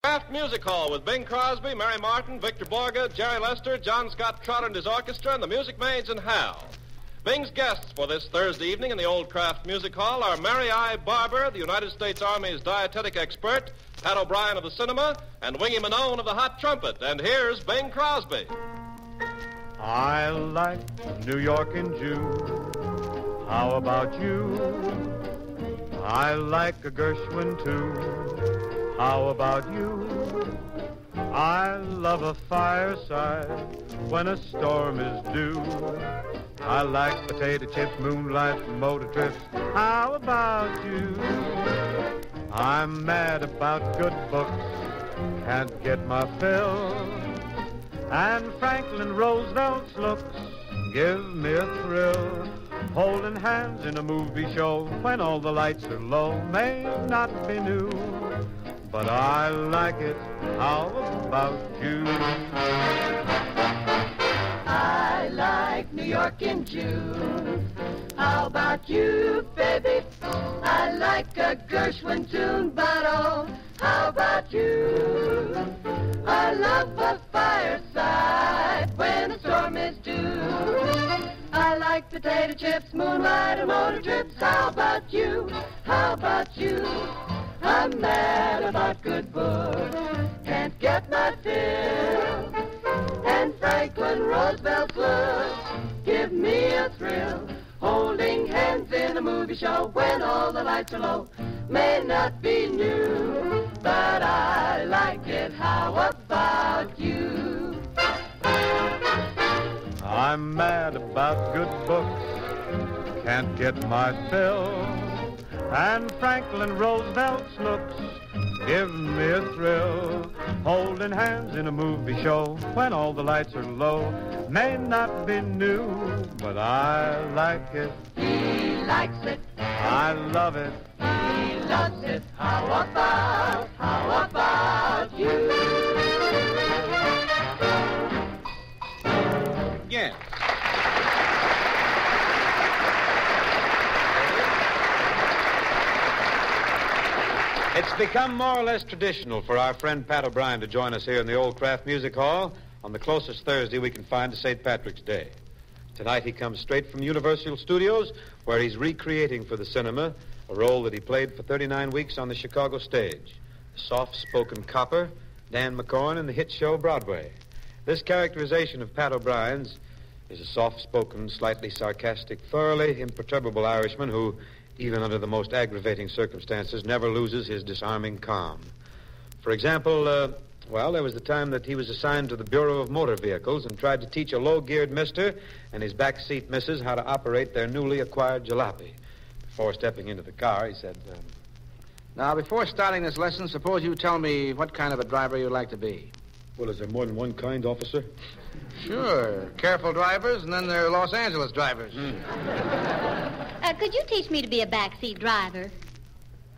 Kraft Music Hall with Bing Crosby, Mary Martin, Victor Borge, Jerry Lester, John Scott Trotter and his orchestra, and the Music Maids and Hal. Bing's guests for this Thursday evening in the old Kraft Music Hall are Mary I. Barber, the United States Army's dietetic expert, Pat O'Brien of the cinema, and Wingy Manone of the hot trumpet. And here's Bing Crosby. I like New York in June. How about you? I like a Gershwin, too. How about you? I love a fireside when a storm is due. I like potato chips, moonlight, motor trips. How about you? I'm mad about good books, can't get my fill. And Franklin Roosevelt's looks give me a thrill. Holding hands in a movie show when all the lights are low may not be new, but I like it. How about you? I like New York in June. How about you, baby? I like a Gershwin tune, but oh, how about you? I love a fireside when a storm is due. I like potato chips, moonlight, and motor trips. How about you? How about you? I'm mad about good books, can't get my fill. And Franklin Roosevelt's looks give me a thrill. Holding hands in a movie show when all the lights are low may not be new, but I like it. How about you? I'm mad about good books, can't get my fill. And Franklin Roosevelt's looks give me a thrill. Holding hands in a movie show when all the lights are low may not be new, but I like it. He likes it. I love it. He loves it. How about you? Yes. It's become more or less traditional for our friend Pat O'Brien to join us here in the old Kraft Music Hall on the closest Thursday we can find to St. Patrick's Day. Tonight he comes straight from Universal Studios, where he's recreating for the cinema a role that he played for 39 weeks on the Chicago stage. The soft-spoken copper, Dan McCorn, in the hit show Broadway. This characterization of Pat O'Brien's is a soft-spoken, slightly sarcastic, thoroughly imperturbable Irishman who, even under the most aggravating circumstances, never loses his disarming calm. For example, there was the time that he was assigned to the Bureau of Motor Vehicles and tried to teach a low-geared mister and his backseat missus how to operate their newly acquired jalopy. Before stepping into the car, he said, Now, before starting this lesson, suppose you tell me what kind of a driver you'd like to be. Well, is there more than one kind, officer? Sure. Careful drivers, and then there are Los Angeles drivers. Could you teach me to be a backseat driver?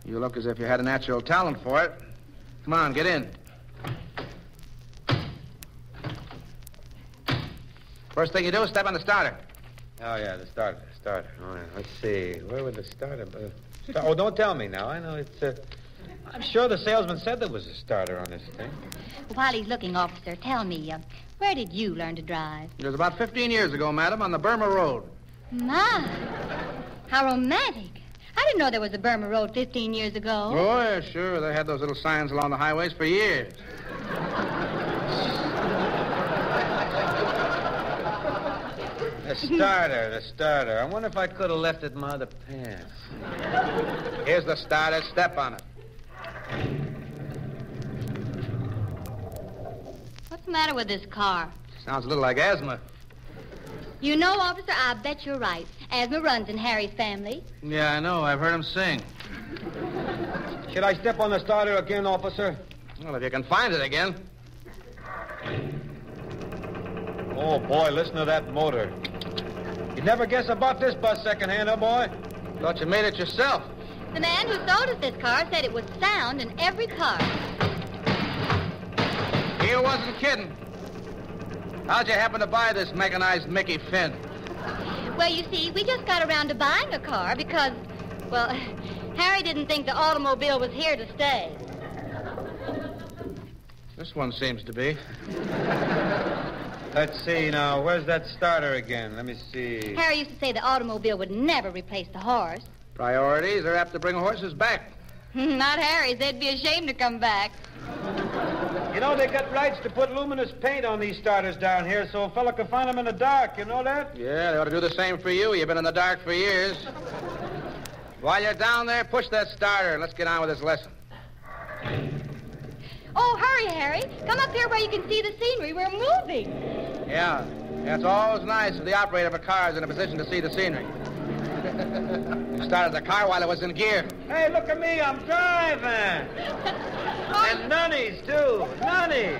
You look as if you had a natural talent for it. Come on, get in. First thing you do is step on the starter. Oh, yeah, the starter. All right, let's see. Where would the starter be? Oh, don't tell me now. I know it's, I'm sure the salesman said there was a starter on this thing. While he's looking, officer, tell me, where did you learn to drive? It was about 15 years ago, madam, on the Burma Road. My, how romantic. I didn't know there was a Burma Road 15 years ago. Oh, yeah, sure. They had those little signs along the highways for years. The starter. I wonder if I could have left it in my other pants. Here's the starter. Step on it. What's the matter with this car? Sounds a little like asthma. You know, officer, I bet you're right. Asthma runs in Harry's family. Yeah, I know. I've heard him sing. Should I step on the starter again, officer? Well, if you can find it again. Oh, boy, listen to that motor. You'd never guess I bought this bus secondhand, huh, boy? Thought you made it yourself. The man who sold us this car said it would sound in every car. He wasn't kidding. How'd you happen to buy this mechanized Mickey Finn? Well, you see, we just got around to buying a car because, well, Harry didn't think the automobile was here to stay. This one seems to be. Let's see now. Where's that starter again? Let me see. Harry used to say the automobile would never replace the horse. Priorities are apt to bring horses back. Not Harry's. They'd be ashamed to come back. You know, they got rights to put luminous paint on these starters down here so a fella can find them in the dark. You know that? Yeah, they ought to do the same for you. You've been in the dark for years. While you're down there, push that starter and let's get on with this lesson. Oh, hurry, Harry. Come up here where you can see the scenery. We're moving. Yeah, it's always nice if the operator of a car is in a position to see the scenery. You started the car while it was in gear. Hey, look at me. I'm driving. And nunnies, too. Nunnies.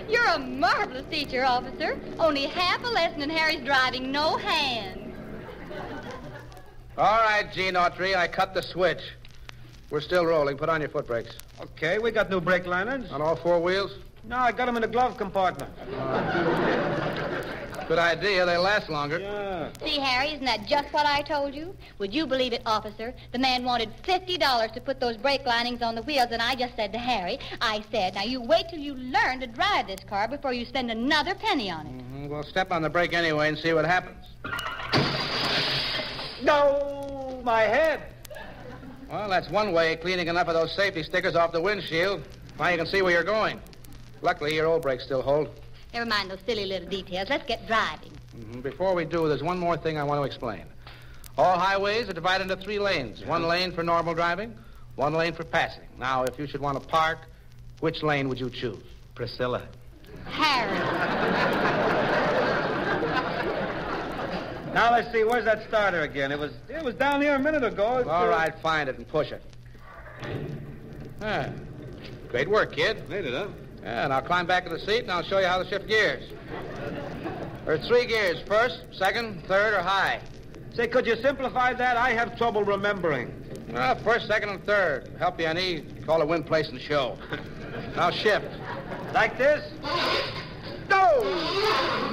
You're a marvelous teacher, officer. Only half a lesson in Harry's driving, no hand. All right, Gene Autry, I cut the switch. We're still rolling. Put on your foot brakes. Okay, we got new brake liners. On all four wheels? No, I got them in the glove compartment. Good idea. They last longer. Yeah. See, Harry, isn't that just what I told you? Would you believe it, officer? The man wanted $50 to put those brake linings on the wheels, and I just said to Harry, I said, now you wait till you learn to drive this car before you spend another penny on it. Mm-hmm. Well, step on the brake anyway and see what happens. No, my head. Well, that's one way of cleaning enough of those safety stickers off the windshield. Now you can see where you're going. Luckily, your old brakes still hold. Never mind those silly little details. Let's get driving. Mm-hmm. Before we do, there's one more thing I want to explain. All highways are divided into 3 lanes. One lane for normal driving, one lane for passing. Now, if you should want to park, which lane would you choose? Priscilla. Harry. Now, let's see. Where's that starter again? It was down here a minute ago. All right, find it and push it. Ah, great work, kid. Made it, huh? Yeah, now climb back to the seat, and I'll show you how to shift gears. There are 3 gears, first, second, third, or high. Say, could you simplify that? I have trouble remembering. Well, first, second, and third. Help you any, call it win, place, and show. Now shift. Like this? No!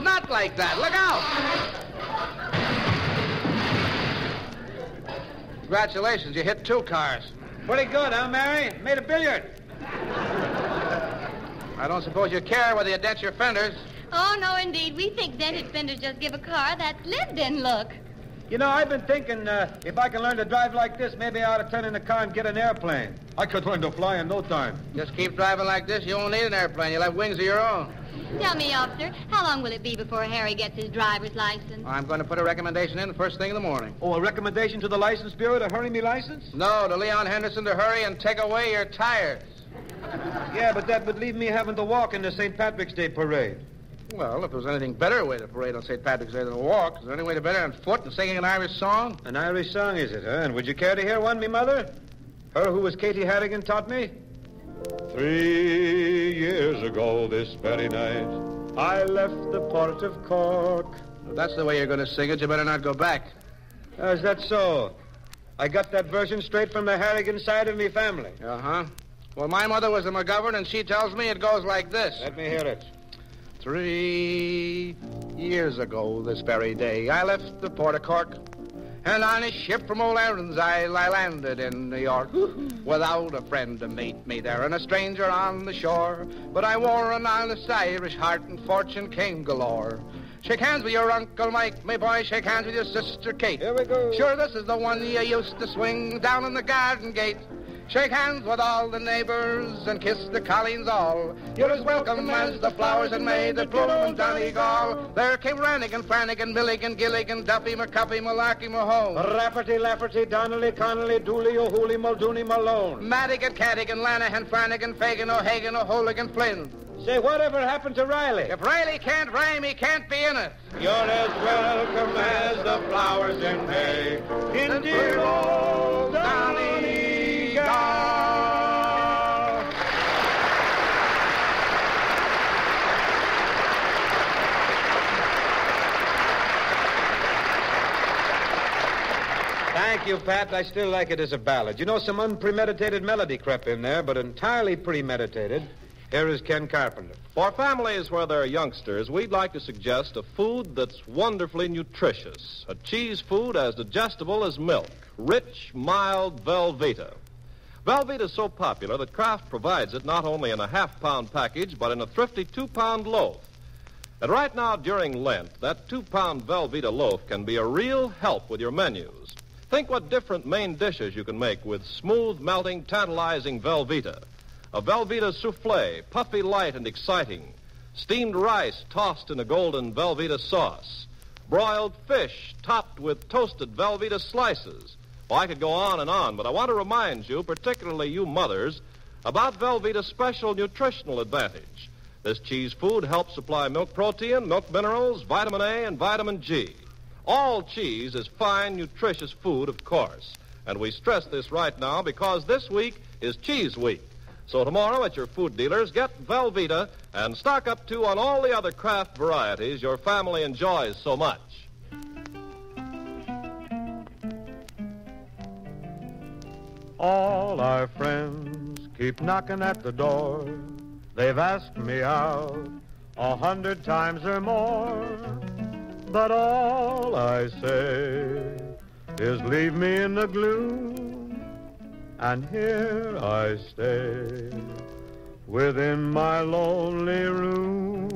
Not like that. Look out! Congratulations, you hit 2 cars. Pretty good, huh, Mary? Made a billiard. I don't suppose you care whether you dent your fenders. Oh, no, indeed. We think dented fenders just give a car that lived-in look. You know, I've been thinking if I can learn to drive like this, maybe I ought to turn in the car and get an airplane. I could learn to fly in no time. Just keep driving like this, you won't need an airplane. You'll have wings of your own. Tell me, officer, how long will it be before Harry gets his driver's license? I'm going to put a recommendation in the first thing in the morning. Oh, a recommendation to the License Bureau to hurry me license? No, to Leon Henderson to hurry and take away your tires. Yeah, but that would leave me having to walk in the St. Patrick's Day parade. Well, if there was anything better way to parade on St. Patrick's Day than a walk, is there any way to better on foot and singing an Irish song? An Irish song, is it, huh? And would you care to hear one, me mother? Her who was Katie Harrigan taught me? 3 years ago this very night, I left the port of Cork. If that's the way you're going to sing it, you better not go back. Is that so? I got that version straight from the Harrigan side of me family. Uh-huh. Well, my mother was a McGovern, and she tells me it goes like this. Let me hear it. 3 years ago this very day, I left the port of Cork, and on a ship from Old Aaron's I landed in New York, without a friend to meet me there, and a stranger on the shore. But I wore an honest Irish heart, and fortune came galore. Shake hands with your Uncle Mike, my boy, shake hands with your sister Kate. Here we go. Sure, this is the one you used to swing down in the garden gate. Shake hands with all the neighbors and kiss the colleens all. You're as welcome as the flowers in May that bloom in Donegal. There came Rannigan, Flanagan, Milligan, Gilligan, Duffy, McCuffy, Malarkey, Mahone. Rafferty, Lafferty, Donnelly, Connolly, Dooley, O'Hooley, Muldooney, Malone. Madigan, Cadigan, Lanahan, Flanagan, Fagan, O'Hagan, O'Hooligan, Flynn. Say, whatever happened to Riley? If Riley can't rhyme, he can't be in it. You're as welcome as the flowers in May in dear old Donegal. Thank you, Pat. I still like it as a ballad. You know, some unpremeditated melody crept in there, but entirely premeditated. Here is Ken Carpenter. For families where there are youngsters, we'd like to suggest a food that's wonderfully nutritious. A cheese food as digestible as milk. Rich, mild Velveeta. Velveeta is so popular that Kraft provides it not only in a half-pound package, but in a thrifty 2-pound loaf. And right now, during Lent, that 2-pound Velveeta loaf can be a real help with your menus. Think what different main dishes you can make with smooth, melting, tantalizing Velveeta. A Velveeta souffle, puffy, light, and exciting. Steamed rice tossed in a golden Velveeta sauce. Broiled fish topped with toasted Velveeta slices. Well, I could go on, but I want to remind you, particularly you mothers, about Velveeta's special nutritional advantage. This cheese food helps supply milk protein, milk minerals, vitamin A, and vitamin G. All cheese is fine, nutritious food, of course. And we stress this right now because this week is Cheese Week. So tomorrow at your food dealers, get Velveeta and stock up, too, on all the other Kraft varieties your family enjoys so much. All our friends keep knocking at the door. They've asked me out 100 times or more. But all I say is leave me in the gloom. And here I stay within my lonely room.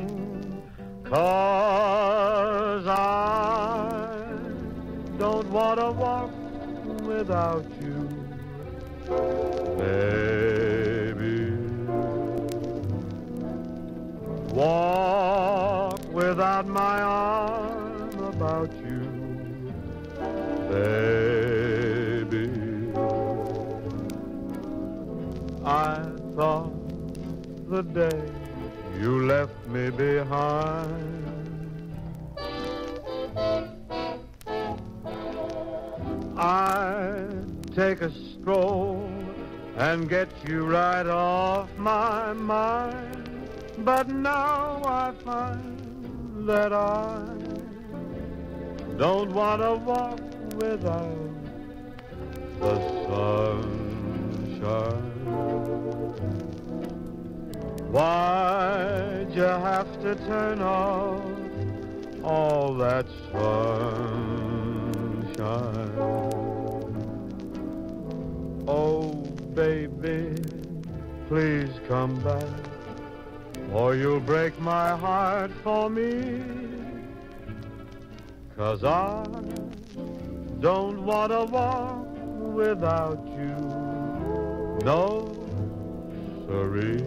'Cause I don't want to walk without you, baby. Walk without my arm about you, baby. I thought the day you left me behind I'd take a stroll and get you right off my mind. But now I find that I don't want to walk without the sunshine. Why'd you have to turn off all that sunshine? Oh, baby, please come back, or you'll break my heart for me. 'Cause I don't want to walk without you, no, siree.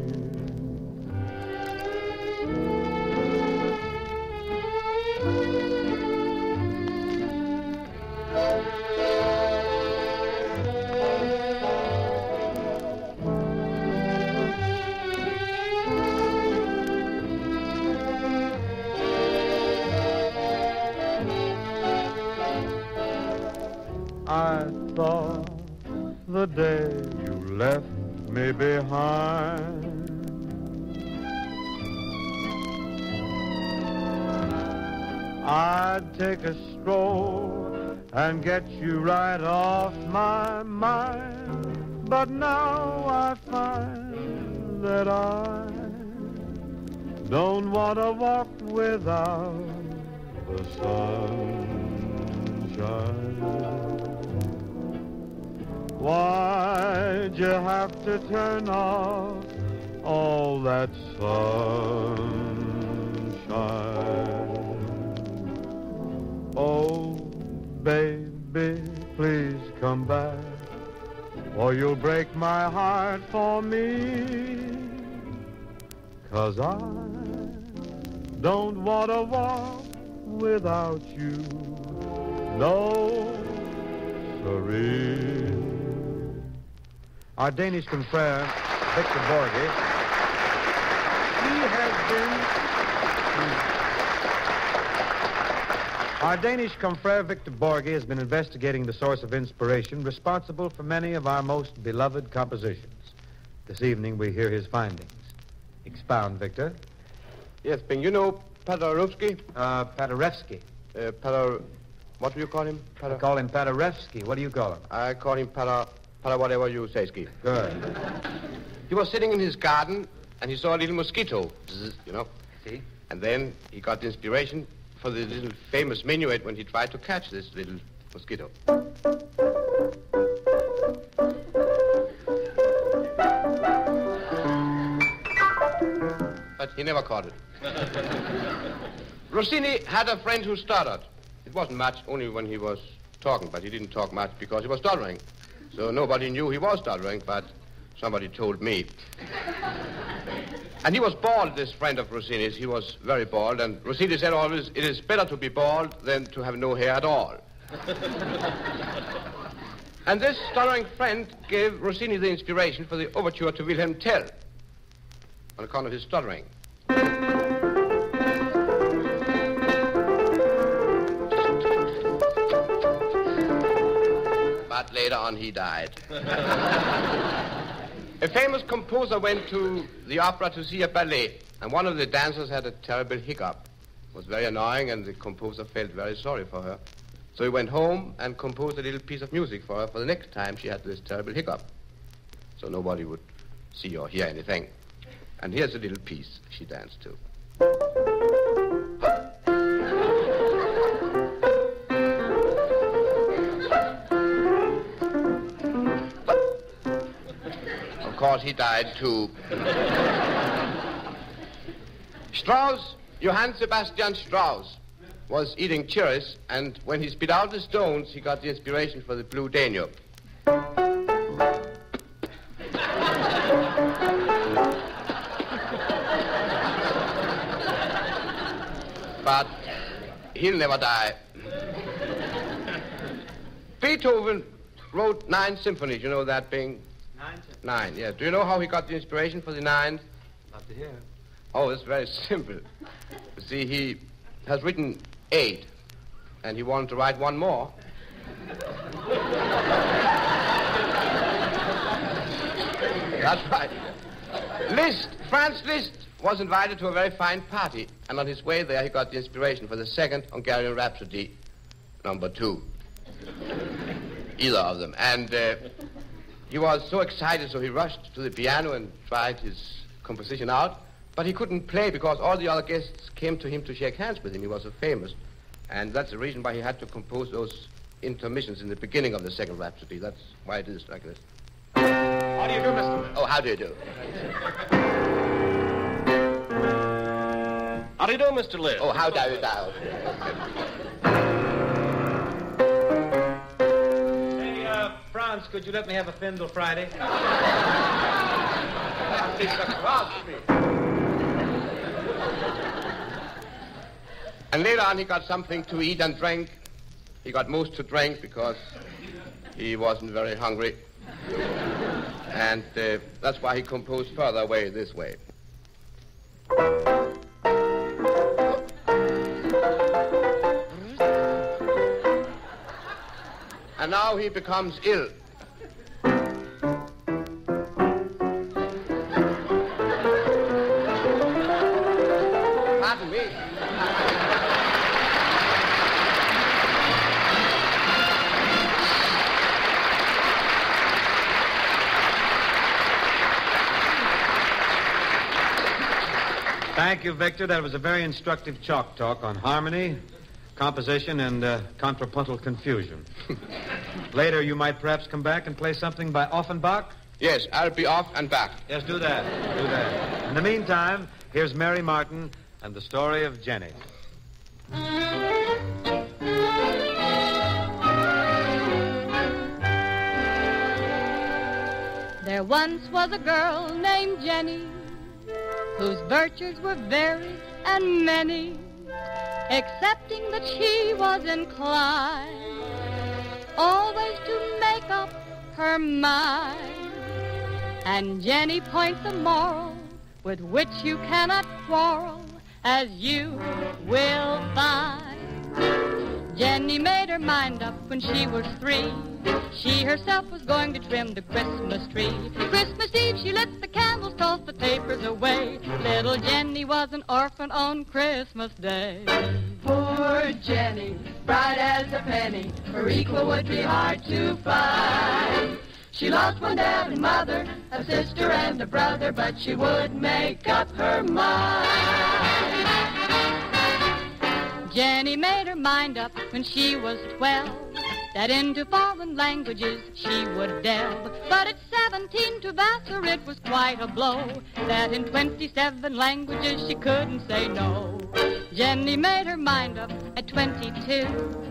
I thought the day you left me behind I'd take a stroll and get you right off my mind. But now I find that I don't want to walk without the sunshine. Why'd you have to turn off all that sunshine? Oh, baby, please come back, or you'll break my heart for me. 'Cause I don't want to walk without you, no, siree. Our Danish confrere, Victor Borge, Our Danish confrere, Victor Borge, has been investigating the source of inspiration responsible for many of our most beloved compositions. This evening, we hear his findings. Expound, Victor. Yes, Bing, you know Paderewski? Paderewski. What do you call him? I call him Paderewski. What do you call him? I call him Pada whatever you say, Ski. Good. He was sitting in his garden, and he saw a little mosquito, you know. See? And then he got the inspiration for the little famous minuet when he tried to catch this little mosquito. he never caught it. Rossini had a friend who stuttered. It wasn't much, only when he was talking, but he didn't talk much because he was stuttering. So nobody knew he was stuttering, but somebody told me. And he was bald, this friend of Rossini's. He was very bald, and Rossini said always, it is better to be bald than to have no hair at all. And this stuttering friend gave Rossini the inspiration for the overture to Wilhelm Tell on account of his stuttering. But later on, he died. A famous composer went to the opera to see a ballet, and one of the dancers had a terrible hiccup. It was very annoying, and the composer felt very sorry for her. So he went home and composed a little piece of music for her for the next time she had this terrible hiccup, so nobody would see or hear anything. And here's a little piece she danced to. Of course, he died, too. Strauss, Johann Sebastian Strauss, was eating cherries, and when he spit out the stones, he got the inspiration for the Blue Danube. But he'll never die. Beethoven wrote 9 symphonies. You know that, Bing? 9, yes. Do you know how he got the inspiration for the 9? Love to hear. Oh, it's very simple. You see, he has written 8, and he wanted to write 1 more. That's right. Franz Liszt was invited to a very fine party, and on his way there he got the inspiration for the 2nd Hungarian Rhapsody, number 2. Either of them. And he was so excited, so he rushed to the piano and tried his composition out, but he couldn't play because all the other guests came to him to shake hands with him. He was so famous. And that's the reason why he had to compose those intermissions in the beginning of the 2nd Rhapsody. That's why it is like this. How do you do, Mr. Liszt? Oh, how do you do? How do you do, Mr. Liszt? Oh, how do you do? Hey, Franz, could you let me have a Findle Friday? And later on, he got something to eat and drink. He got most to drink because he wasn't very hungry. And that's why he composed Further Away this way. And now he becomes ill. Pardon me. Thank you, Victor. That was a very instructive chalk talk on harmony, composition, and contrapuntal confusion. Later, you might perhaps come back and play something by Offenbach? Yes, I'll be off and back. Yes, do that. Do that. In the meantime, here's Mary Martin and the story of Jenny. There once was a girl named Jenny, whose virtues were varied and many, excepting that she was inclined always to make up her mind. And Jenny points a moral with which you cannot quarrel, as you will find. Jenny made her mind up when she was 3. She herself was going to trim the Christmas tree. Christmas Eve she lit the candles, tossed the tapers away. Little Jenny was an orphan on Christmas Day. Poor Jenny, bright as a penny, her equal would be hard to find. She lost one dad and mother, a sister and a brother, but she would make up her mind. Jenny made her mind up when she was 12 that into foreign languages she would delve. But at 17 to Vassar, it was quite a blow that in 27 languages she couldn't say no. Jenny made her mind up at 22.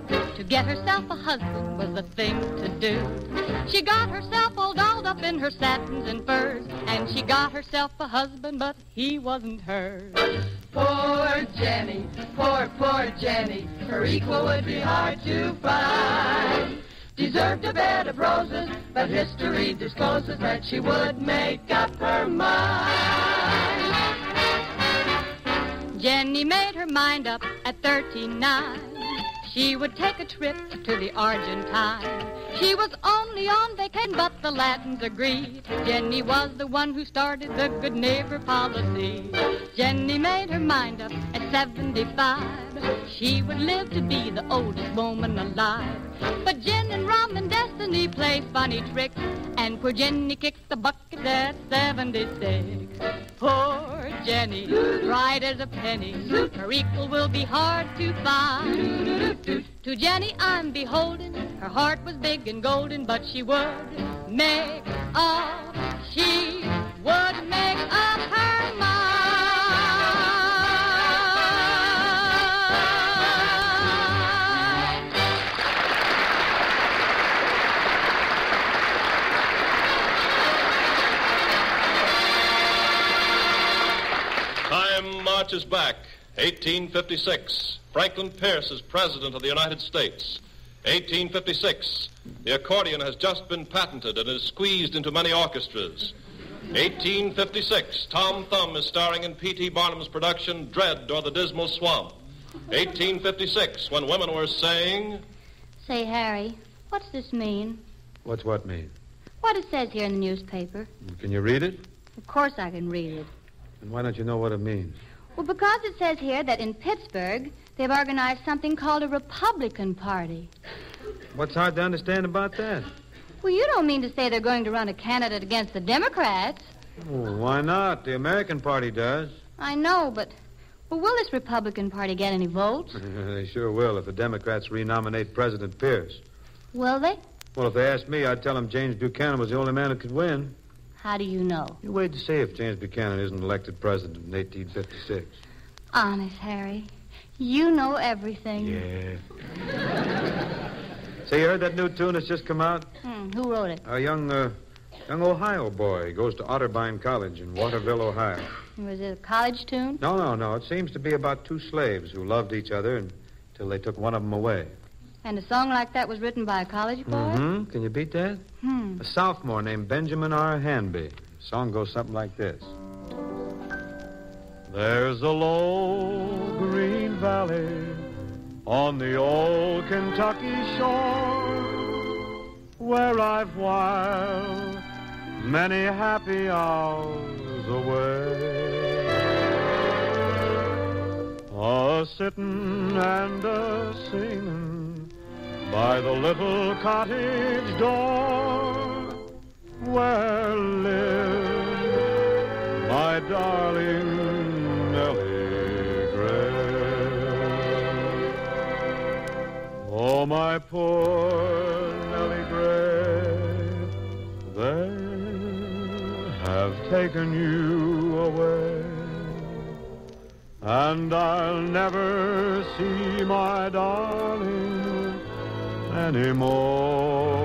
To get herself a husband was the thing to do. She got herself all dolled up in her satins and furs, and she got herself a husband, but he wasn't hers. Poor Jenny, poor Jenny, her equal would be hard to find. Deserved a bed of roses, but history discloses that she would make up her mind. Jenny made her mind up at 39. She would take a trip to the Argentine. She was only on vacation, but the Latins agreed. Jenny was the one who started the good neighbor policy. Jenny made her mind up at 75. She would live to be the oldest woman alive. But gin and rum and destiny play funny tricks, and poor Jenny kicks the bucket at 76. Poor Jenny, bright as a penny, her equal will be hard to find. To Jenny I'm beholden, her heart was big and golden, but she would make up, she would make up her mind. Time marches back. 1856. Franklin Pierce is President of the United States. 1856. The accordion has just been patented and is squeezed into many orchestras. 1856. Tom Thumb is starring in P.T. Barnum's production, Dread or the Dismal Swamp. 1856, when women were saying... Say, Harry, what's this mean? What's what mean? What it says here in the newspaper. Can you read it? Of course I can read it. And why don't you know what it means? Well, because it says here that in Pittsburgh, they've organized something called a Republican Party. What's hard to understand about that? Well, you don't mean to say they're going to run a candidate against the Democrats. Oh, why not? The American Party does. I know, but will this Republican Party get any votes? They sure will if the Democrats renominate President Pierce. Will they? Well, if they asked me, I'd tell them James Buchanan was the only man who could win. How do you know? You wait to see if James Buchanan isn't elected president in 1856. Honest, Harry, you know everything. Yeah. Say, you heard that new tune that's just come out? Who wrote it? A young Ohio boy. He goes to Otterbein College in Waterville, Ohio. Was it a college tune? No. It seems to be about two slaves who loved each other until they took one of them away. And a song like that was written by a college boy? Mm-hmm. Can you beat that? A sophomore named Benjamin R. Hanby. The song goes something like this. There's a low green valley on the old Kentucky shore where I've whiled many happy hours away, a-sittin' and a-singin' by the little cottage door where lived my darling Nellie Gray. Oh, my poor Nellie Gray, they have taken you away, and I'll never see my darling anymore.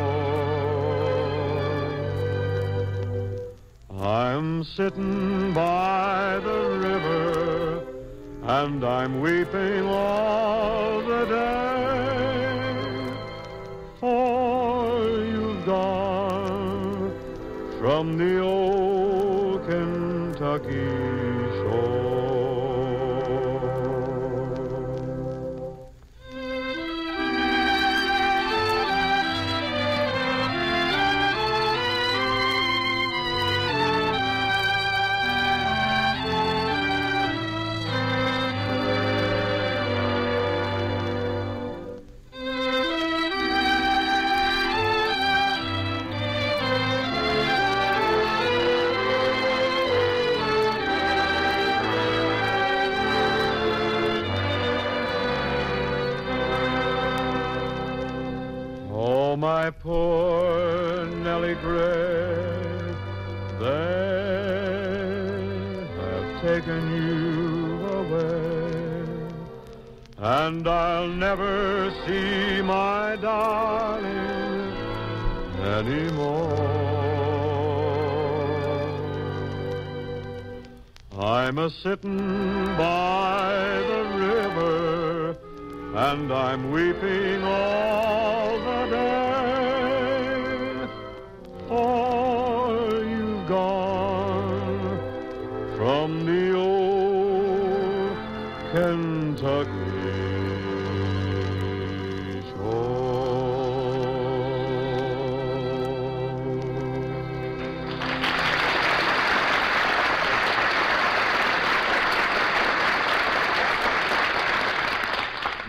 I'm sitting by the river and I'm weeping all the day, for you've gone from the old Kentucky shore. My poor Nellie Gray, taken you away, and I'll never see my darling anymore. I'm a-sittin' by the river, and I'm weeping all the day, for you've gone from the old Kentucky shore.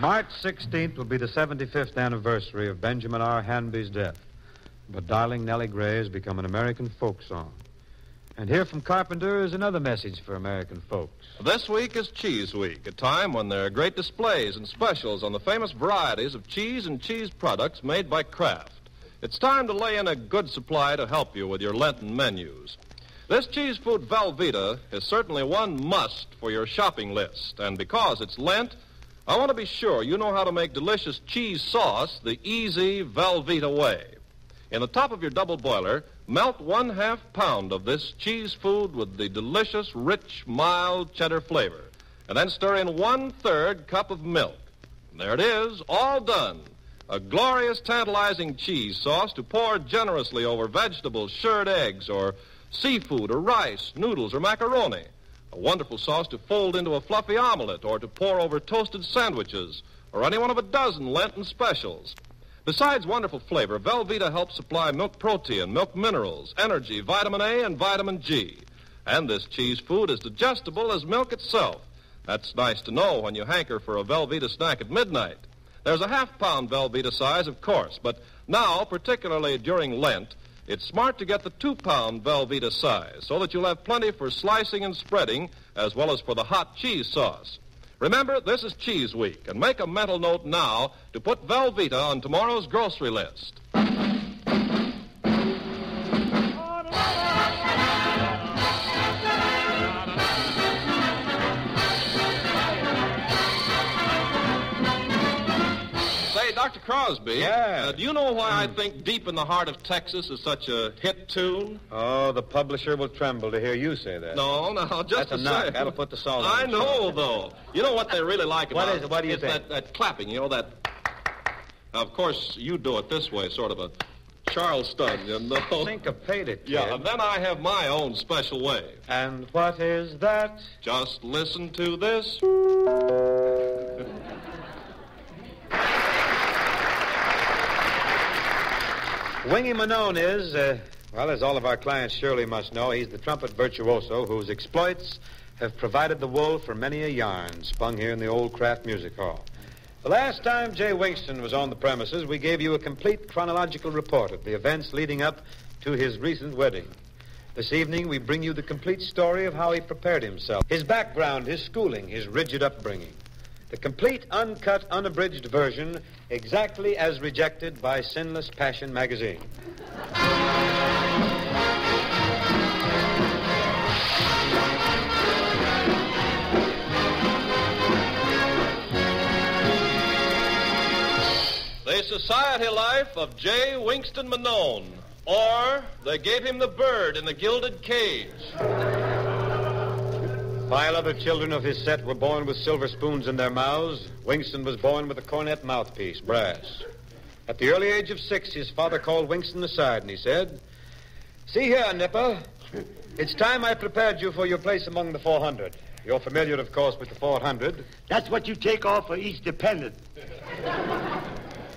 March 16th will be the 75th anniversary of Benjamin R. Hanby's death. But Darling Nellie Gray has become an American folk song. And here from Carpenter is another message for American folks. This week is Cheese Week, a time when there are great displays and specials on the famous varieties of cheese and cheese products made by Kraft. It's time to lay in a good supply to help you with your Lenten menus. This cheese food Velveeta is certainly one must for your shopping list. And because it's Lent, I want to be sure you know how to make delicious cheese sauce the easy Velveeta way. In the top of your double boiler, melt 1/2 pound of this cheese food with the delicious, rich, mild cheddar flavor. And then stir in 1/3 cup of milk. And there it is, all done. A glorious, tantalizing cheese sauce to pour generously over vegetables, shirred eggs, or seafood, or rice, noodles, or macaroni. A wonderful sauce to fold into a fluffy omelet or to pour over toasted sandwiches or any one of a dozen Lenten specials. Besides wonderful flavor, Velveeta helps supply milk protein, milk minerals, energy, vitamin A, and vitamin G. And this cheese food is digestible as milk itself. That's nice to know when you hanker for a Velveeta snack at midnight. There's a 1/2 pound Velveeta size, of course, but now, particularly during Lent, it's smart to get the 2-pound Velveeta size so that you'll have plenty for slicing and spreading as well as for the hot cheese sauce. Remember, this is Cheese Week, and make a mental note now to put Velveeta on tomorrow's grocery list. Dr. Crosby, Yeah. Do you know why I think Deep in the Heart of Texas is such a hit tune? Oh, the publisher will tremble to hear you say that. No, just That's a the knock. same. That'll put the salt on I the know, salt. though. You know what they really like What about is it? What do you it's think? that clapping, that... Now, of course, you do it this way, sort of a Charleston, Syncopated, kid. Yeah, and then I have my own special way. And what is that? Just listen to this. Wingy Manone is, as all of our clients surely must know, he's the trumpet virtuoso whose exploits have provided the wool for many a yarn spun here in the old Kraft Music Hall. The last time Jay Wingston was on the premises, we gave you a complete chronological report of the events leading up to his recent wedding. This evening, we bring you the complete story of how he prepared himself, his background, his schooling, his rigid upbringing. The complete, uncut, unabridged version, exactly as rejected by Sinless Passion magazine. The Society Life of J. Wingston Manone, or They Gave Him the Bird in the Gilded Cage. While other children of his set were born with silver spoons in their mouths, Wingston was born with a cornet mouthpiece, brass. At the early age of 6, his father called Wingston aside and he said, "See here, Nipper, it's time I prepared you for your place among the 400. You're familiar, of course, with the 400. That's what you take off for each dependent.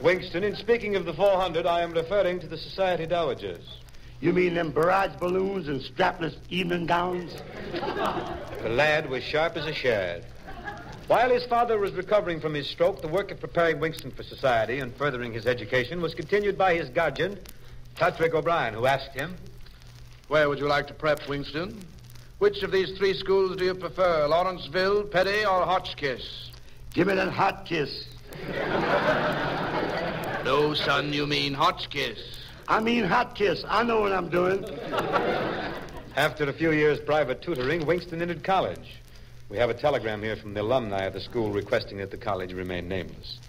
Wingston, in speaking of the 400, I am referring to the Society Dowagers. You mean them barrage balloons and strapless evening gowns? The lad was sharp as a shad. While his father was recovering from his stroke, the work of preparing Wingston for society and furthering his education was continued by his guardian, Patrick O'Brien, who asked him, Where would you like to prep, Wingston? Which of these 3 schools do you prefer, Lawrenceville, Petty, or Hotchkiss? Give me that hot kiss. No, son, you mean Hotchkiss. I mean hot kiss. I know what I'm doing. After a few years' private tutoring, Winston entered college. We have a telegram here from the alumni of the school requesting that the college remain nameless.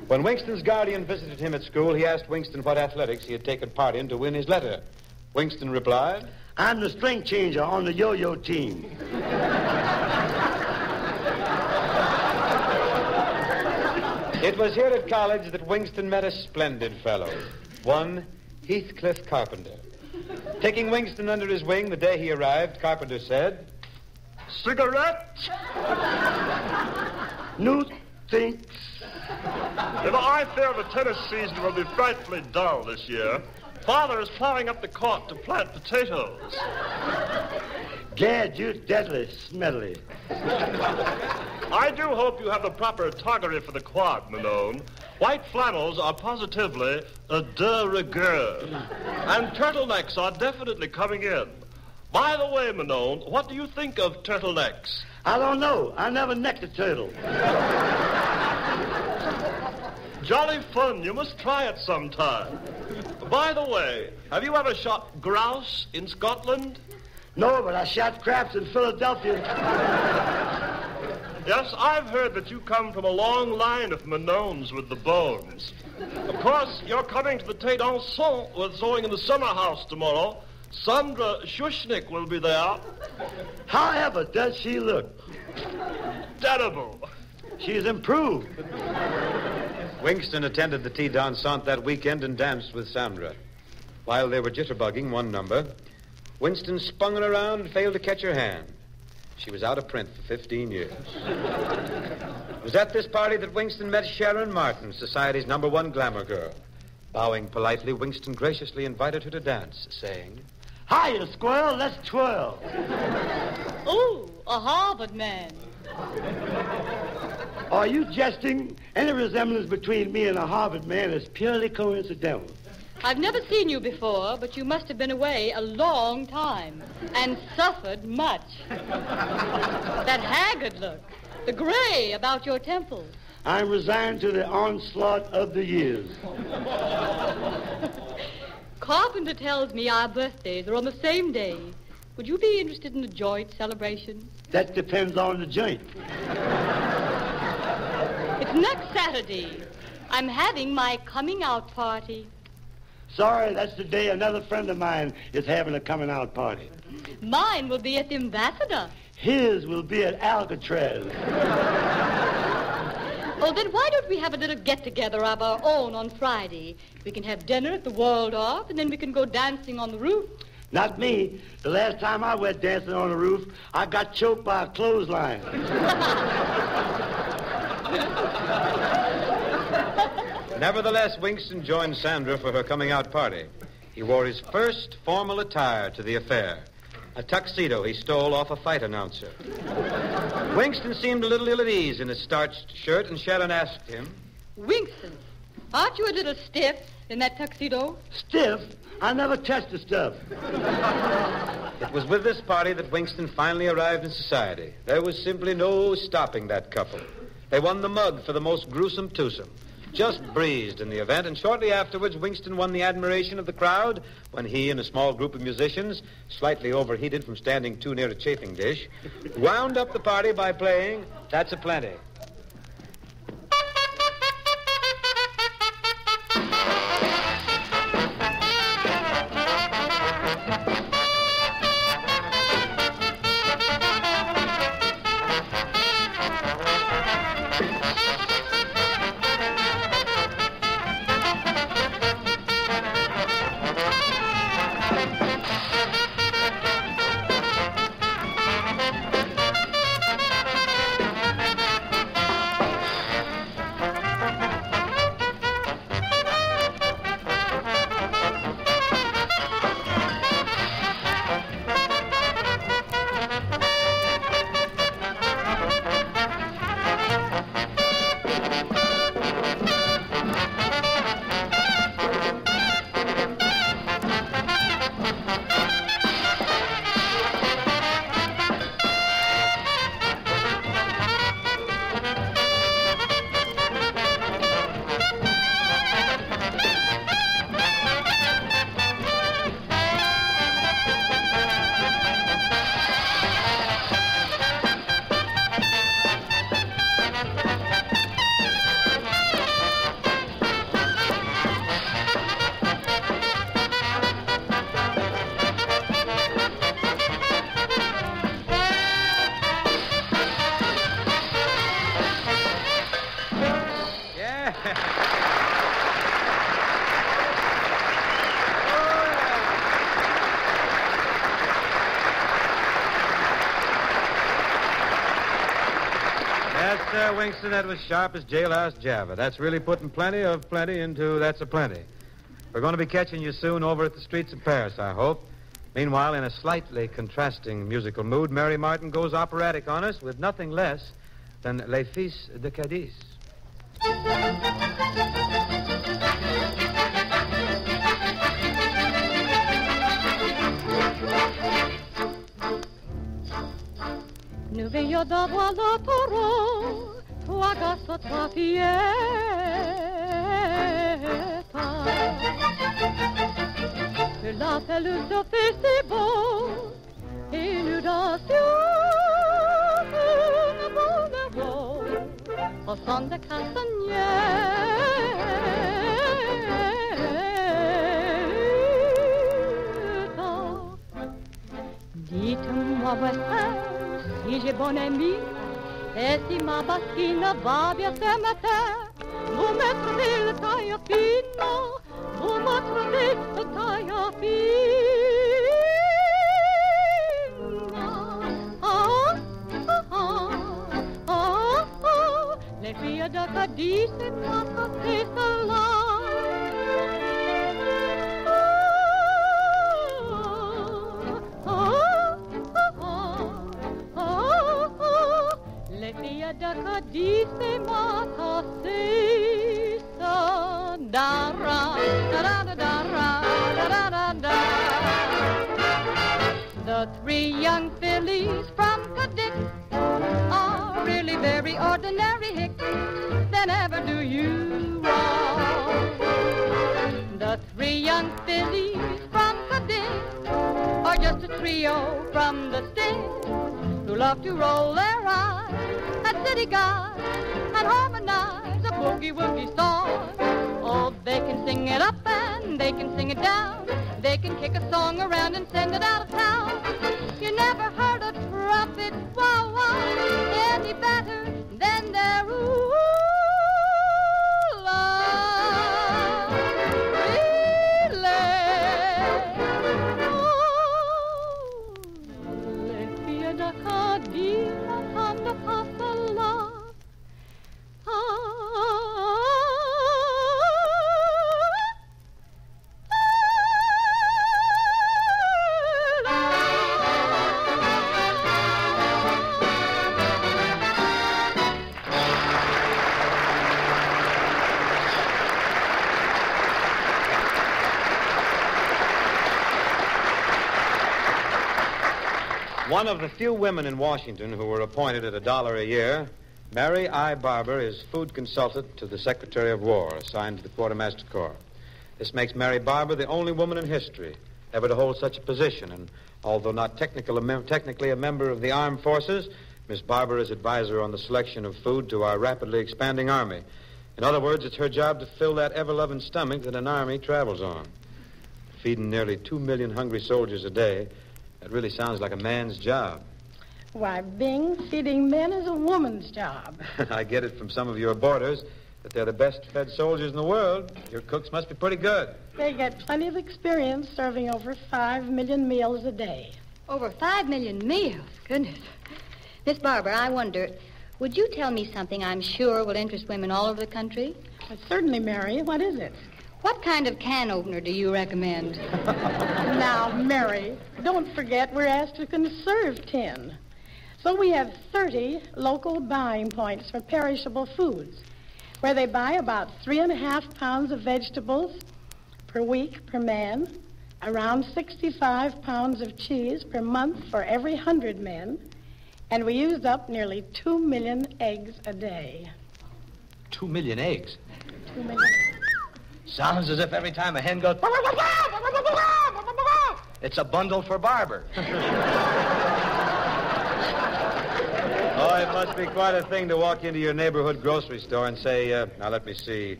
When Winston's guardian visited him at school, he asked Winston what athletics he had taken part in to win his letter. Winston replied, I'm the string changer on the yo-yo team. It was here at college that Winston met a splendid fellow, one Heathcliff Carpenter. Taking Winston under his wing the day he arrived, Carpenter said, Cigarette? New thinks. I fear the tennis season will be frightfully dull this year. Father is plowing up the court to plant potatoes. Gad, you're deadly smelly. I do hope you have the proper toggery for the quad, Manone. White flannels are positively a de rigueur. And turtlenecks are definitely coming in. By the way, Manone, what do you think of turtlenecks? I don't know. I never necked a turtle. Jolly fun. You must try it sometime. By the way, have you ever shot grouse in Scotland? No, but I shot craps in Philadelphia. Yes, I've heard that you come from a long line of Manones with the bones. Of course, you're coming to the Tate Ensemble with sewing in the summer house tomorrow. Sandra Shushnik will be there. However, does she look? Terrible. She's improved. Winston attended the tea dansant that weekend and danced with Sandra. While they were jitterbugging one number, Winston spun her around and failed to catch her hand. She was out of print for 15 years. It was at this party that Winston met Sharon Martin, society's #1 glamour girl. Bowing politely, Winston graciously invited her to dance, saying, Hiya, squirrel, let's twirl. Ooh, a Harvard man. Are you jesting? Any resemblance between me and a Harvard man is purely coincidental. I've never seen you before, but you must have been away a long time and suffered much. That haggard look, the gray about your temples. I'm resigned to the onslaught of the years. Carpenter tells me our birthdays are on the same day. Would you be interested in a joint celebration? That depends on the joint. It's next Saturday. I'm having my coming out party. Sorry, that's the day another friend of mine is having a coming out party. Mine will be at the Ambassador. His will be at Alcatraz. Oh, then why don't we have a little get-together of our own on Friday? We can have dinner at the Waldorf, and then we can go dancing on the roof. Not me. The last time I went dancing on the roof, I got choked by a clothesline. Nevertheless, Winston joined Sandra for her coming-out party. He wore his first formal attire to the affair, a tuxedo he stole off a fight announcer. Winston seemed a little ill at ease in his starched shirt, and Sharon asked him, Winston, aren't you a little stiff in that tuxedo? Stiff? I never touched the stuff. It was with this party that Winston finally arrived in society. There was simply no stopping that couple. They won the mug for the most gruesome twosome. Just breezed in the event, and shortly afterwards, Winston won the admiration of the crowd when he and a small group of musicians, slightly overheated from standing too near a chafing dish, wound up the party by playing That's a Plenty. there, Winston. That was sharp as jailhouse Java. That's really putting plenty into that's a plenty. We're going to be catching you soon over at the streets of Paris, I hope. Meanwhile, in a slightly contrasting musical mood, Mary Martin goes operatic on us with nothing less than Les Fils de Cadiz. Nu vill jag dra la toro, tua gassa tua fieta. Que la pelouse au festival, et nous dansions une bolero, au son de castagnette. Dites-moi, voisin, si j'ai bon ami, et si ma baskine va bien ce matin, vous me trouvez le taille fine, vous me trouvez le taille fine. Les filles de Cadiz, c'est moi qui fais cela. Da dice matacisa dara da da da da da da da. The three young fillies from Cadiz are really very ordinary hicks. They never do you wrong. The three young fillies from Cadiz are just a trio from the sticks who love to roll their eyes at city guys and harmonize a boogie-woogie song. Oh, they can sing it up and they can sing it down. They can kick a song around and send it out of town. You never heard a trumpet wah-wah any better than their One of the few women in Washington who were appointed at $1 a year, Mary I. Barber is food consultant to the Secretary of War, assigned to the Quartermaster Corps. This makes Mary Barber the only woman in history ever to hold such a position, and although not technically a member of the armed forces, Miss Barber is advisor on the selection of food to our rapidly expanding army. In other words, it's her job to fill that ever-loving stomach that an army travels on. Feeding nearly 2 million hungry soldiers a day, that really sounds like a man's job. Why, Bing, feeding men is a woman's job. I get it from some of your boarders that they're the best-fed soldiers in the world. Your cooks must be pretty good. They get plenty of experience serving over 5 million meals a day. Over 5 million meals? Goodness. Miss Barber, I wonder, would you tell me something I'm sure will interest women all over the country? Certainly, Mary. What is it? What kind of can opener do you recommend? Now, Mary, don't forget we're asked to conserve tin. So we have 30 local buying points for perishable foods, where they buy about 3.5 pounds of vegetables per week per man, around 65 pounds of cheese per month for every 100 men, and we used up nearly 2 million eggs a day. 2 million eggs? 2 million. Sounds as if every time a hen goes, it's a bundle for Barber. Oh, it must be quite a thing to walk into your neighborhood grocery store and say, now let me see,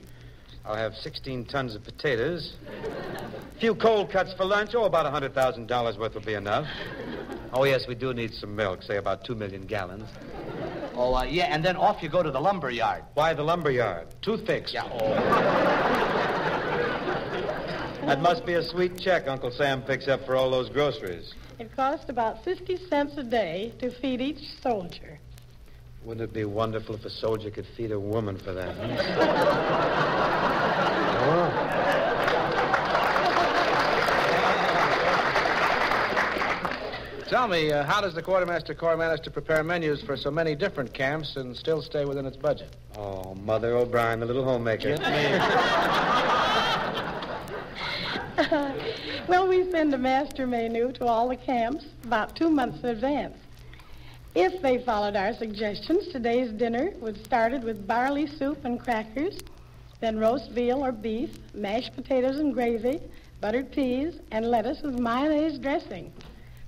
I'll have 16 tons of potatoes, a few cold cuts for lunch, about $100,000 worth will be enough. Oh, yes, we do need some milk, say about 2 million gallons. Oh, yeah, and then off you go to the lumber yard. Why the lumber yard? Toothpicks. Yeah. Oh. That must be a sweet check Uncle Sam picks up for all those groceries. It costs about 50 cents a day to feed each soldier. Wouldn't it be wonderful if a soldier could feed a woman for that? Tell me, how does the Quartermaster Corps manage to prepare menus for so many different camps and still stay within its budget? Oh, Mother O'Brien, the little homemaker. Well, we send a master menu to all the camps about 2 months in advance. If they followed our suggestions, today's dinner would started with barley soup and crackers, then roast veal or beef, mashed potatoes and gravy, buttered peas, and lettuce with mayonnaise dressing.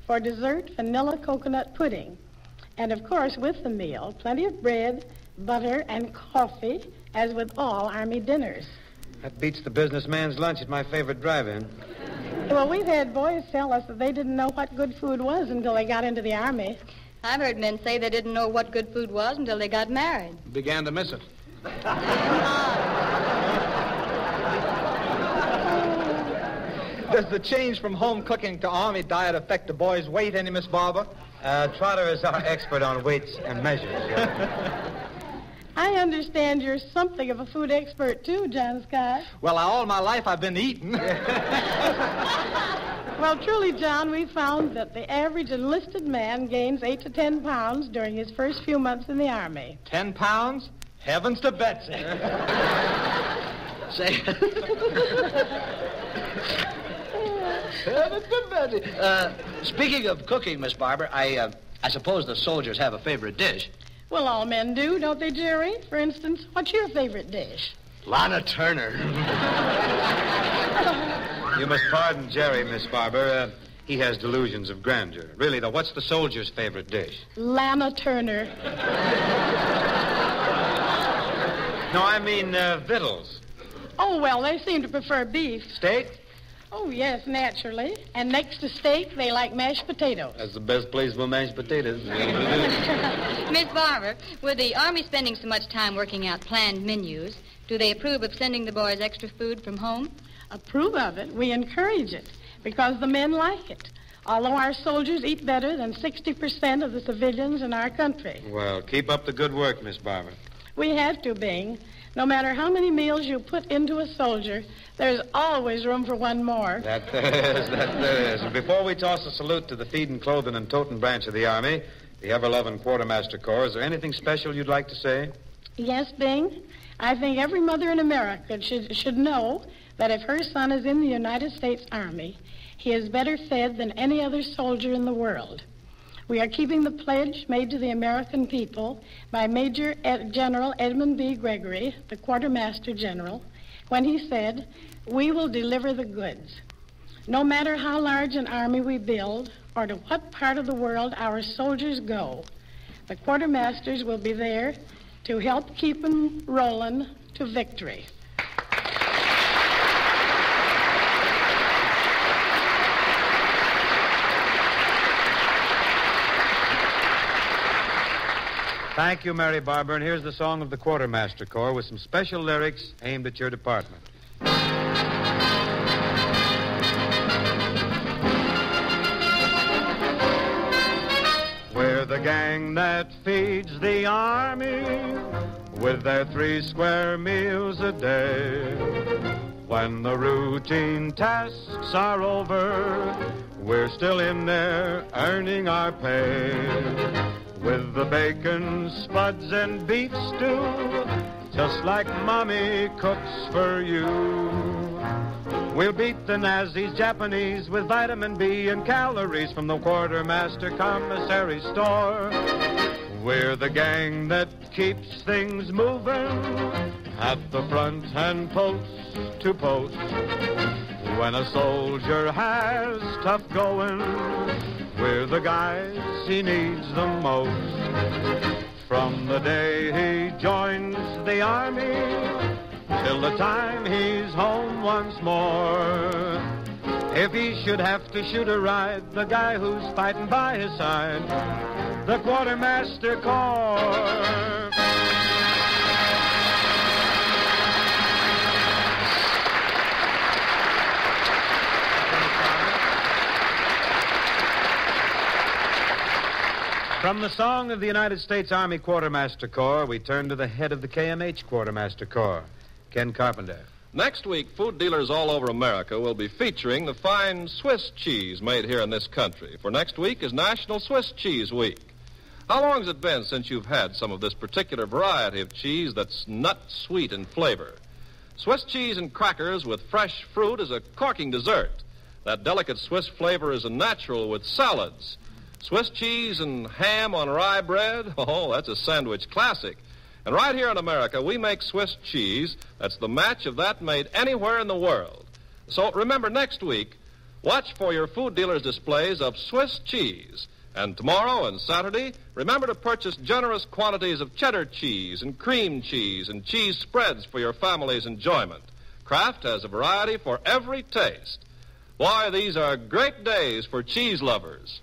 For dessert, vanilla coconut pudding. And, of course, with the meal, plenty of bread, butter, and coffee, as with all Army dinners. That beats the businessman's lunch at my favorite drive-in. Well, we've had boys tell us that they didn't know what good food was until they got into the Army. I've heard men say they didn't know what good food was until they got married. Began to miss it. Does the change from home cooking to Army diet affect the boys' weight any, Miss Barber? Trotter is our expert on weights and measures. I understand you're something of a food expert, too, John Scott. Well, all my life I've been eating. Well, truly, John, we found that the average enlisted man gains 8 to 10 pounds during his first few months in the Army. 10 pounds? Heavens to Betsy. Say... Speaking of cooking, Miss Barber, I suppose the soldiers have a favorite dish. Well, all men do, don't they, Jerry? For instance, what's your favorite dish? Lana Turner. You must pardon Jerry, Miss Barber. He has delusions of grandeur. Really, though, what's the soldier's favorite dish? Lana Turner. No, I mean victuals. Oh, well, they seem to prefer beef. Steak? Oh, yes, naturally. And next to steak, they like mashed potatoes. That's the best place for mashed potatoes. Miss Barber, with the Army spending so much time working out planned menus, do they approve of sending the boys extra food from home? Approve of it. We encourage it because the men like it. Although our soldiers eat better than 60% of the civilians in our country. Well, keep up the good work, Miss Barber. We have to, Bing. No matter how many meals you put into a soldier, there's always room for one more. That there is. And before we toss a salute to the feeding, clothing, and toting branch of the Army, the ever-loving Quartermaster Corps, is there anything special you'd like to say? Yes, Bing. I think every mother in America should know that if her son is in the United States Army, he is better fed than any other soldier in the world. We are keeping the pledge made to the American people by Major General Edmund B. Gregory, the Quartermaster General, when he said, "We will deliver the goods." No matter how large an army we build or to what part of the world our soldiers go, the quartermasters will be there to help keep them rolling to victory. Thank you, Mary Barber. And here's the song of the Quartermaster Corps with some special lyrics aimed at your department. We're the gang that feeds the Army with their 3 square meals a day. When the routine tasks are over, we're still in there earning our pay. With the bacon, spuds, and beef stew, just like Mommy cooks for you. We'll beat the Nazis, Japanese, with vitamin B and calories from the Quartermaster Commissary store. We're the gang that keeps things moving at the front and post to post. When a soldier has tough going, we're the guys he needs the most. From the day he joins the Army till the time he's home once more. If he should have to shoot or ride, the guy who's fighting by his side, the Quartermaster Corps. From the song of the United States Army Quartermaster Corps, we turn to the head of the KMH Quartermaster Corps, Ken Carpenter. Next week, food dealers all over America will be featuring the fine Swiss cheese made here in this country. For next week is National Swiss Cheese Week. How long has it been since you've had some of this particular variety of cheese that's nut sweet in flavor? Swiss cheese and crackers with fresh fruit is a corking dessert. That delicate Swiss flavor is a natural with salads. Swiss cheese and ham on rye bread, oh, that's a sandwich classic. And right here in America, we make Swiss cheese that's the match of that made anywhere in the world. So remember, next week, watch for your food dealers' displays of Swiss cheese. And tomorrow and Saturday, remember to purchase generous quantities of cheddar cheese and cream cheese and cheese spreads for your family's enjoyment. Kraft has a variety for every taste. Boy, these are great days for cheese lovers.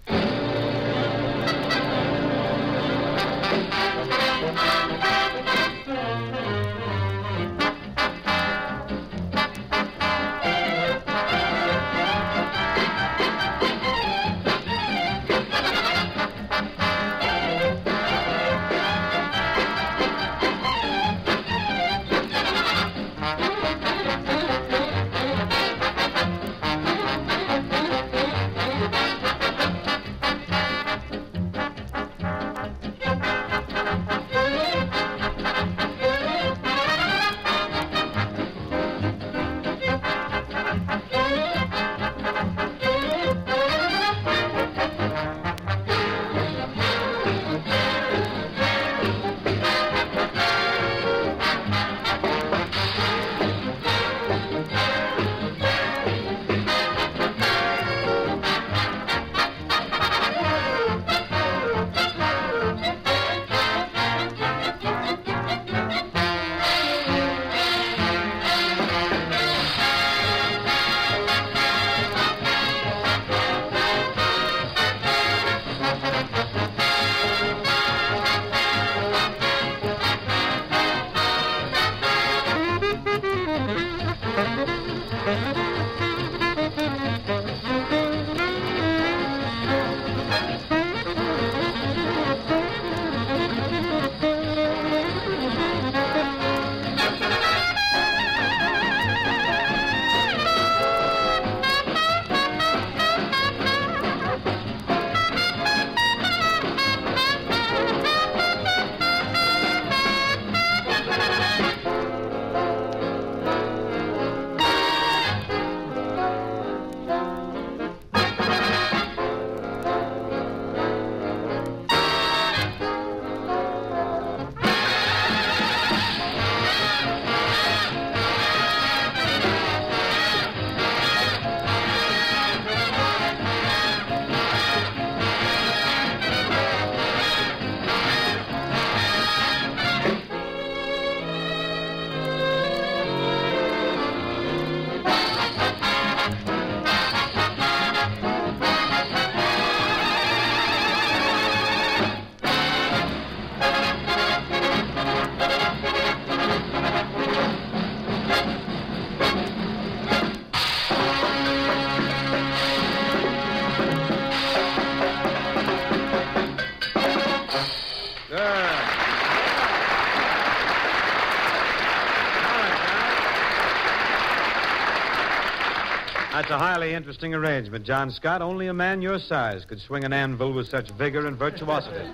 That's a highly interesting arrangement, John Scott. Only a man your size could swing an anvil with such vigor and virtuosity.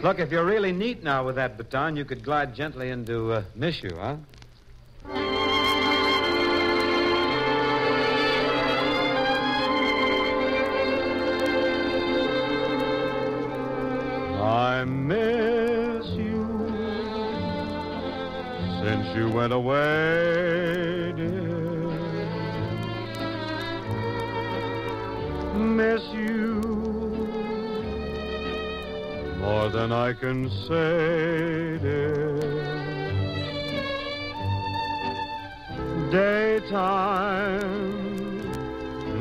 Look, if you're really neat now with that baton, you could glide gently into Miss You, huh? I miss you since you went away, dear. Miss you more than I can say, dear. Daytime,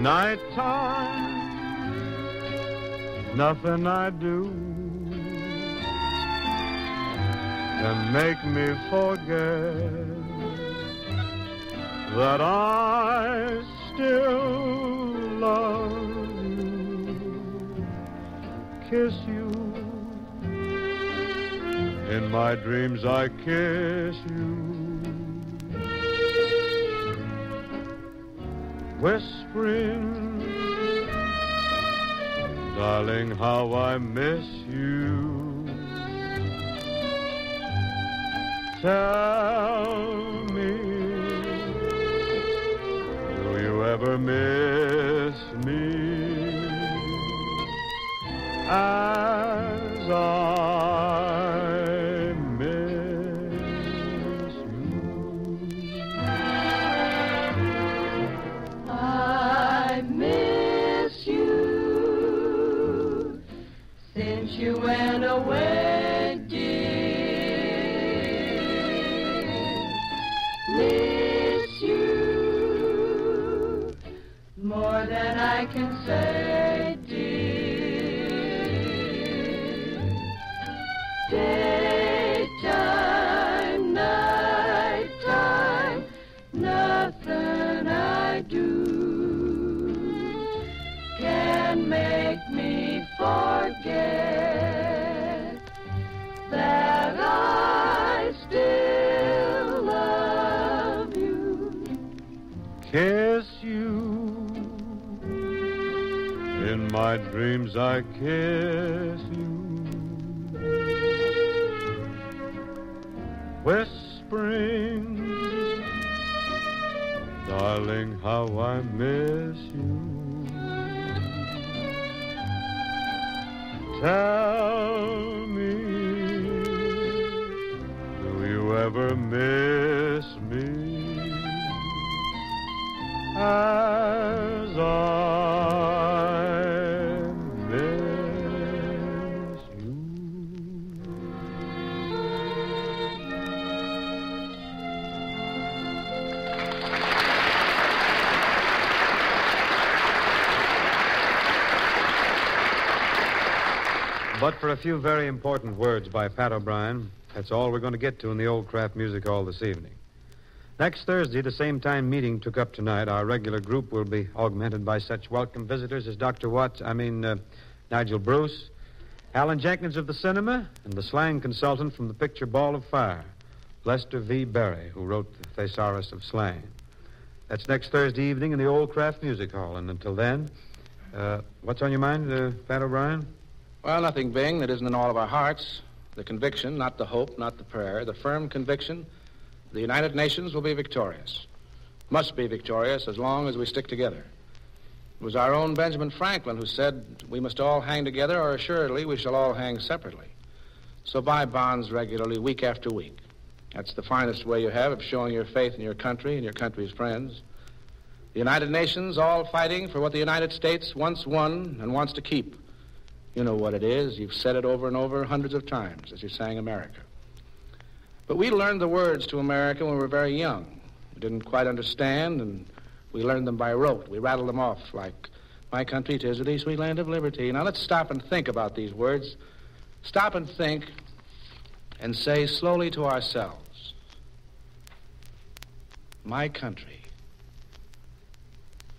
nighttime, nothing I do can make me forget that I still love you. kiss you. In my dreams I kiss you. Whispering, darling, how I miss you. Tell me, do you ever miss me as I miss you? I miss you since you went away, dear. Miss you more than I can say, dear. Daytime, nighttime, nothing I do can make me forget that I still love you. Kiss you. In my dreams I kiss you. Whispering, darling, how I miss you. Tell me, do you ever miss me as I miss you? But for a few very important words by Pat O'Brien, that's all we're going to get to in the Old Craft Music Hall this evening. Next Thursday, the same time meeting took up tonight, our regular group will be augmented by such welcome visitors as Nigel Bruce, Alan Jenkins of the cinema, and the slang consultant from the picture Ball of Fire, Lester V. Berry, who wrote the Thesaurus of Slang. That's next Thursday evening in the Old Craft Music Hall. And until then, what's on your mind, Pat O'Brien? Well, nothing, Bing, that isn't in all of our hearts. The conviction, not the hope, not the prayer, the firm conviction the United Nations will be victorious. Must be victorious as long as we stick together. It was our own Benjamin Franklin who said, we must all hang together or assuredly we shall all hang separately. So buy bonds regularly, week after week. That's the finest way you have of showing your faith in your country and your country's friends. The United Nations all fighting for what the United States once won and wants to keep. You know what it is. You've said it over and over hundreds of times as you sang America. But we learned the words to America when we were very young. We didn't quite understand, and we learned them by rote. We rattled them off like, my country, 'tis the sweet land of liberty. Now let's stop and think about these words. Stop and think and say slowly to ourselves, my country,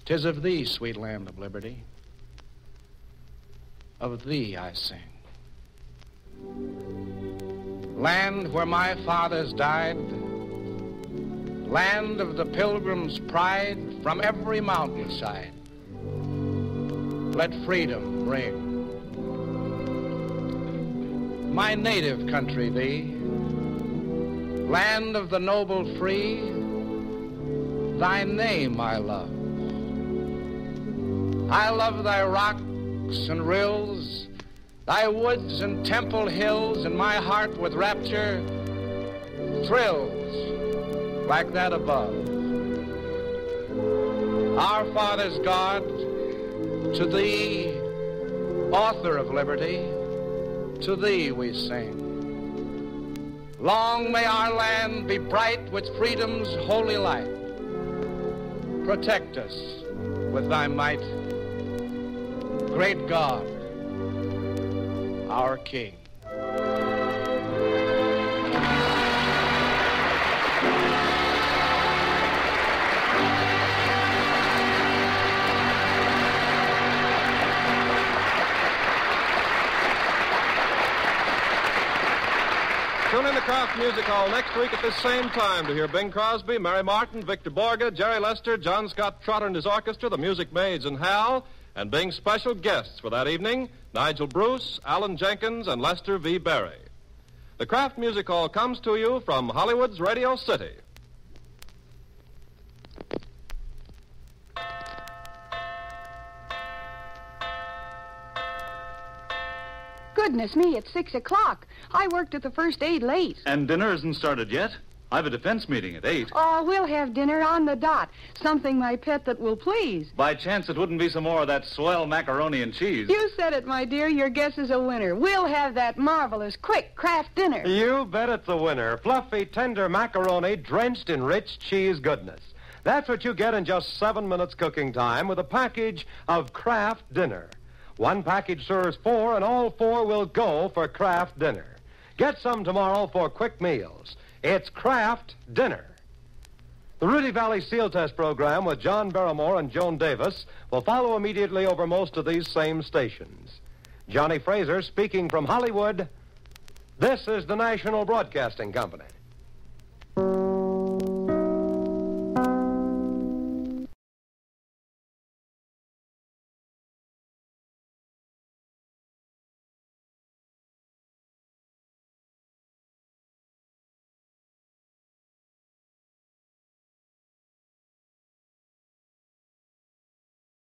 'tis of thee, sweet land of liberty. Of thee I sing. Land where my fathers died, land of the pilgrim's pride from every mountainside. Let freedom ring. My native country thee, land of the noble free, thy name I love. I love thy rocks and rills, thy woods and temple hills, and my heart with rapture thrills like that above. Our fathers, God, to thee, author of liberty, to thee we sing. Long may our land be bright with freedom's holy light. Protect us with thy might, great God, our King. Tune in to Kraft Music Hall next week at this same time to hear Bing Crosby, Mary Martin, Victor Borge, Jerry Lester, John Scott Trotter and his orchestra, the Music Maids, and Hal, and Bing's special guests for that evening, Nigel Bruce, Alan Jenkins, and Lester V. Berry. The Kraft Music Hall comes to you from Hollywood's Radio City. Goodness me, it's 6 o'clock. I worked at the first aid late. And dinner isn't started yet? I've a defense meeting at 8. Oh, we'll have dinner on the dot. Something, my pet, that will please. By chance it wouldn't be some more of that swell macaroni and cheese. You said it, my dear. Your guess is a winner. We'll have that marvelous, quick Kraft dinner. You bet it's a winner. Fluffy, tender macaroni drenched in rich cheese goodness. That's what you get in just 7 minutes cooking time with a package of Kraft dinner. One package serves 4, and all 4 will go for Kraft dinner. Get some tomorrow for quick meals. It's Kraft dinner. The Rudy Valley Seal Test program with John Barrymore and Joan Davis will follow immediately over most of these same stations. Johnny Fraser speaking from Hollywood. This is the National Broadcasting Company.